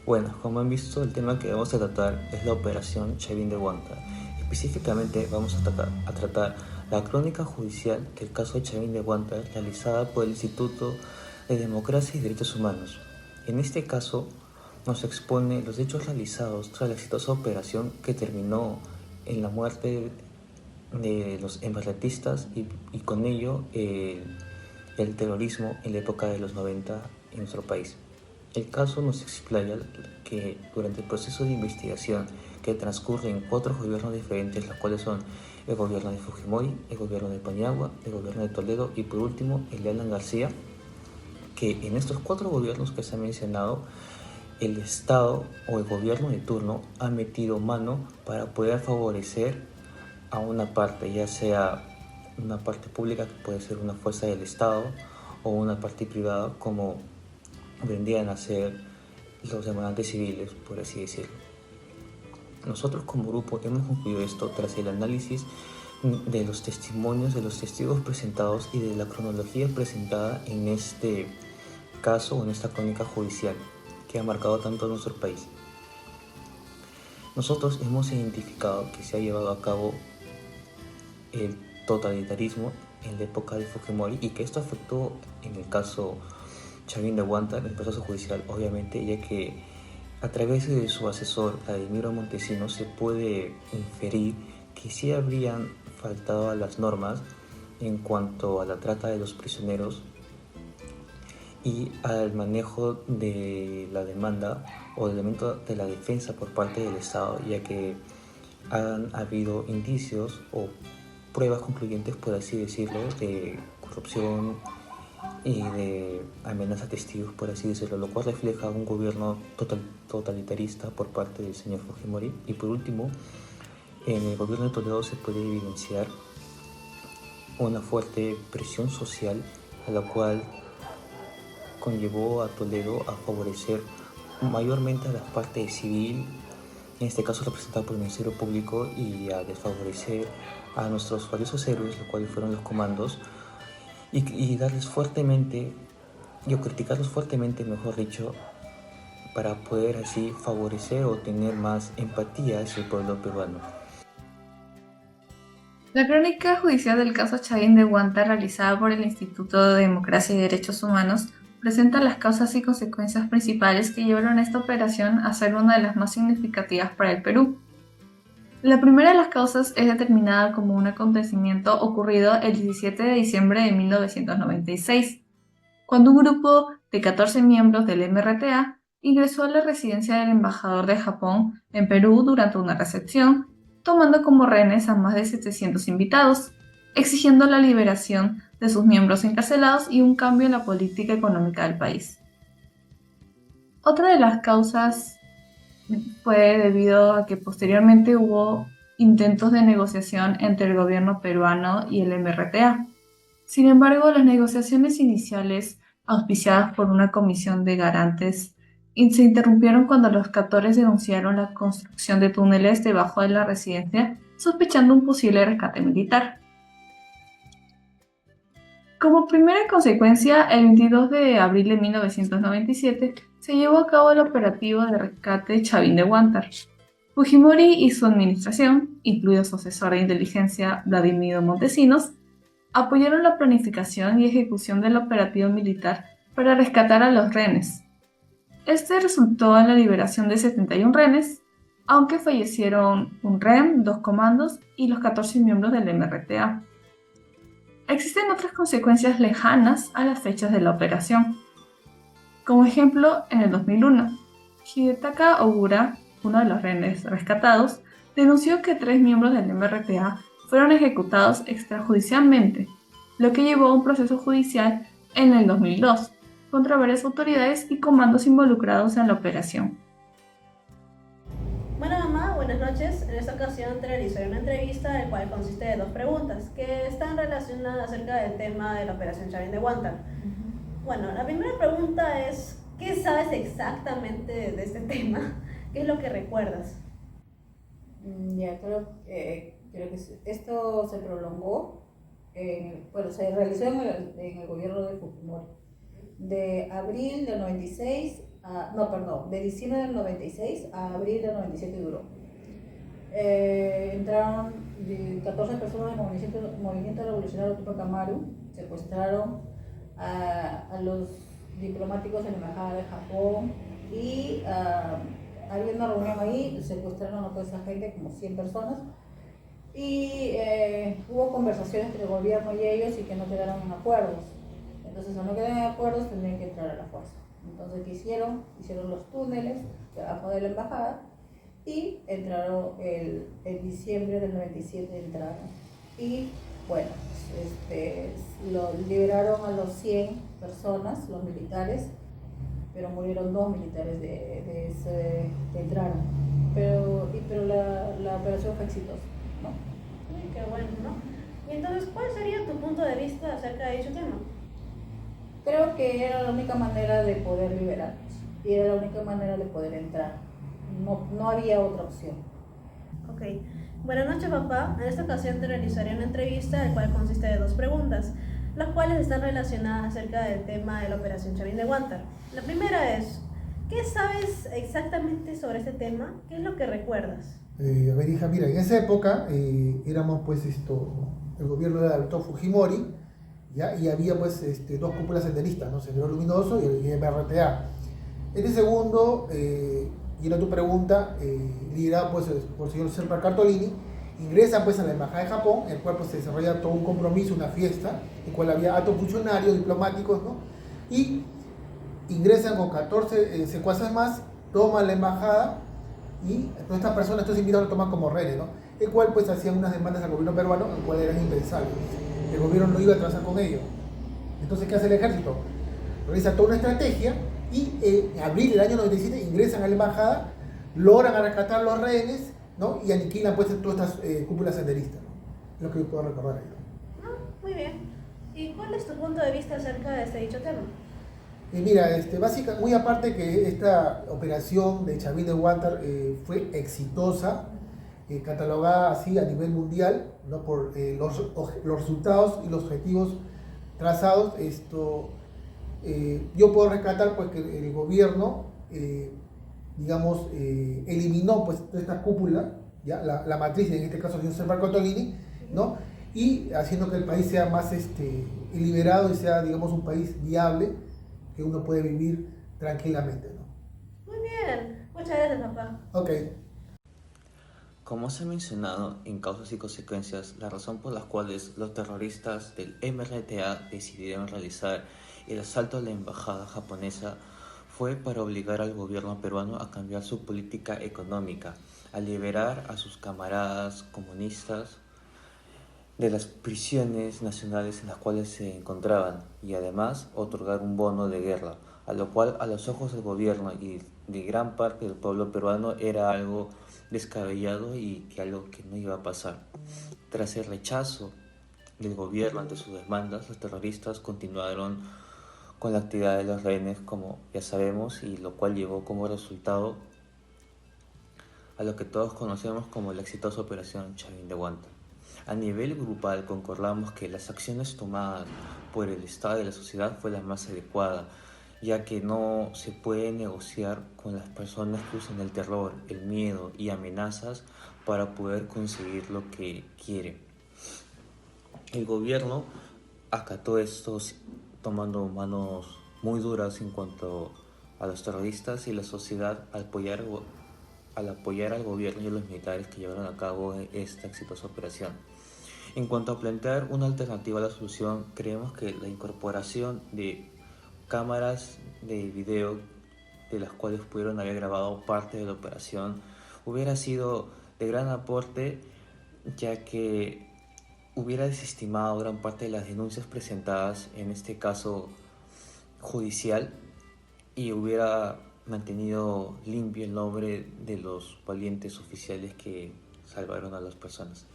Bueno, como han visto, el tema que vamos a tratar es la Operación Chavín de Huántar. Específicamente vamos a tratar la crónica judicial del caso de Chavín de Huántar realizada por el Instituto de Democracia y Derechos Humanos. En este caso nos expone los hechos realizados tras la exitosa operación que terminó en la muerte de los embarratistas y con ello el terrorismo en la época de los 90 en nuestro país. El caso nos explaya que durante el proceso de investigación que transcurre en 4 gobiernos diferentes, los cuales son el gobierno de Fujimori, el gobierno de Paniagua, el gobierno de Toledo y por último el de Alan García, que en estos 4 gobiernos que se han mencionado, el Estado o el gobierno de turno ha metido mano para poder favorecer a una parte, ya sea una parte pública que puede ser una fuerza del Estado o una parte privada como vendrían a ser los demandantes civiles, por así decirlo. Nosotros como grupo hemos concluido esto tras el análisis de los testimonios de los testigos presentados y de la cronología presentada en este caso o en esta crónica judicial que ha marcado tanto a nuestro país. Nosotros hemos identificado que se ha llevado a cabo el totalitarismo en la época de Fujimori y que esto afectó en el caso Chavín de Huántar, el proceso judicial, obviamente, ya que a través de su asesor, Vladimiro Montesinos, se puede inferir que sí habrían faltado a las normas en cuanto a la trata de los prisioneros y al manejo de la demanda o del elemento de la defensa por parte del Estado, ya que han habido indicios o pruebas concluyentes, por así decirlo, de corrupción y de amenaza a testigos, por así decirlo, lo cual refleja un gobierno totalitarista por parte del señor Fujimori. Y por último, en el gobierno de Toledo se puede evidenciar una fuerte presión social, a la cual conllevó a Toledo a favorecer mayormente a la parte civil, en este caso representada por el Ministerio Público, y a desfavorecer a nuestros valiosos héroes, los cuales fueron los comandos, y darles fuertemente, o criticarlos fuertemente, mejor dicho, para poder así favorecer o tener más empatía hacia el pueblo peruano. La crónica judicial del caso Chavín de Huántar, realizada por el Instituto de Democracia y Derechos Humanos, presenta las causas y consecuencias principales que llevaron a esta operación a ser una de las más significativas para el Perú. La primera de las causas es determinada como un acontecimiento ocurrido el 17 de diciembre de 1996, cuando un grupo de 14 miembros del MRTA ingresó a la residencia del embajador de Japón en Perú durante una recepción, tomando como rehenes a más de 700 invitados, exigiendo la liberación de sus miembros encarcelados y un cambio en la política económica del país. Otra de las causas fue debido a que posteriormente hubo intentos de negociación entre el gobierno peruano y el MRTA. Sin embargo, las negociaciones iniciales, auspiciadas por una comisión de garantes, se interrumpieron cuando los captores denunciaron la construcción de túneles debajo de la residencia, sospechando un posible rescate militar. Como primera consecuencia, el 22 de abril de 1997 se llevó a cabo el operativo de rescate Chavín de Huántar. Fujimori y su administración, incluido su asesor de inteligencia Vladimiro Montesinos, apoyaron la planificación y ejecución del operativo militar para rescatar a los rehenes. Este resultó en la liberación de 71 rehenes, aunque fallecieron un rehén, 2 comandos y los 14 miembros del MRTA. Existen otras consecuencias lejanas a las fechas de la operación. Como ejemplo, en el 2001, Hidetaka Ogura, uno de los rehenes rescatados, denunció que 3 miembros del MRTA fueron ejecutados extrajudicialmente, lo que llevó a un proceso judicial en el 2002 contra varias autoridades y comandos involucrados en la operación. Bueno, mamá, buenas noches. En esta ocasión te realizaré una entrevista, el cual consiste de 2 preguntas que están relacionadas acerca del tema de la operación Chavín de Huántar. Bueno, la primera pregunta es, ¿qué sabes exactamente de este tema? ¿Qué es lo que recuerdas? Ya, creo que esto se prolongó, bueno, se realizó en el gobierno de Fujimori, de abril del 96 de diciembre del 96 a abril del 97 duró. Entraron 14 personas del movimiento revolucionario Tupac Amaru, secuestraron a los diplomáticos en la embajada de Japón y había una reunión ahí, secuestraron a toda esa gente, como 100 personas, y hubo conversaciones entre el gobierno y ellos y que no quedaron en acuerdos. Entonces, al no quedar en acuerdos, tendrían que entrar a la fuerza. Entonces, ¿qué hicieron? Hicieron los túneles debajo de la embajada y entraron en diciembre del 97 entraron. Y bueno, lo liberaron a los 100 personas, los militares, pero murieron 2 militares de ese que entraron. Pero la operación fue exitosa, ¿no? Uy, qué bueno, ¿no? Y entonces, ¿cuál sería tu punto de vista acerca de dicho tema? Creo que era la única manera de poder liberarnos y era la única manera de poder entrar. No había otra opción. Ok. Buenas noches, papá. En esta ocasión te realizaré una entrevista, el cual consiste de 2 preguntas, las cuales están relacionadas acerca del tema de la Operación Chavín de Huántar. La primera es, ¿qué sabes exactamente sobre este tema? ¿Qué es lo que recuerdas? A ver, hija, mira, en esa época éramos pues el gobierno de Alberto Fujimori, ¿ya? Y había pues 2 cúpulas senderistas, ¿no? Sendero Luminoso y el MRTA. Este segundo, y era tu pregunta, liderado pues por el señor Serpa Cartolini, ingresan pues a la embajada de Japón, en el cual pues se desarrolla todo un compromiso, una fiesta, en el cual había altos funcionarios diplomáticos, ¿no? Y ingresan con 14 secuaces más, toman la embajada y todas estas personas, estos invitados lo toman como rehenes, ¿no? El cual pues hacían unas demandas al gobierno peruano, el cual eran impensables. El gobierno no iba a trazar con ellos. Entonces, ¿qué hace el ejército? Realiza toda una estrategia y en abril del año 97 ingresan a la embajada, logran rescatar los rehenes, ¿no? Y aniquilan pues todas estas cúpulas senderistas, ¿no? Es lo que yo puedo recordar ahí, ¿no? Muy bien. ¿Y cuál es tu punto de vista acerca de este dicho tema? Mira, básicamente, muy aparte que esta operación de Chavín de Huántar fue exitosa, catalogada así a nivel mundial, ¿no? Por los resultados y los objetivos trazados, yo puedo rescatar pues que el gobierno, digamos, eliminó pues toda esta cúpula, ¿ya? La matriz, en este caso el señor Serpa Cotolini, ¿no? Y haciendo que el país sea más liberado y sea, digamos, un país viable que uno puede vivir tranquilamente, ¿no? Muy bien. Muchas gracias, papá. Ok. Como se ha mencionado en Causas y Consecuencias, la razón por la cual los terroristas del MRTA decidieron realizar el asalto a la embajada japonesa fue para obligar al gobierno peruano a cambiar su política económica, a liberar a sus camaradas comunistas de las prisiones nacionales en las cuales se encontraban y además otorgar un bono de guerra, a lo cual a los ojos del gobierno y de gran parte del pueblo peruano era algo descabellado y que algo que no iba a pasar. Tras el rechazo del gobierno ante sus demandas, los terroristas continuaron con la actividad de los rehenes, como ya sabemos, y lo cual llevó como resultado a lo que todos conocemos como la exitosa Operación Chavín de Huántar. A nivel grupal concordamos que las acciones tomadas por el Estado y la sociedad fue la más adecuada, ya que no se puede negociar con las personas que usan el terror, el miedo y amenazas para poder conseguir lo que quieren. El gobierno acató estos tomando manos muy duras en cuanto a los terroristas y la sociedad al apoyar al gobierno y a los militares que llevaron a cabo esta exitosa operación. En cuanto a plantear una alternativa a la solución, creemos que la incorporación de cámaras de video de las cuales pudieron haber grabado parte de la operación hubiera sido de gran aporte, ya que hubiera desestimado gran parte de las denuncias presentadas, en este caso judicial, y hubiera mantenido limpio el nombre de los valientes oficiales que salvaron a las personas.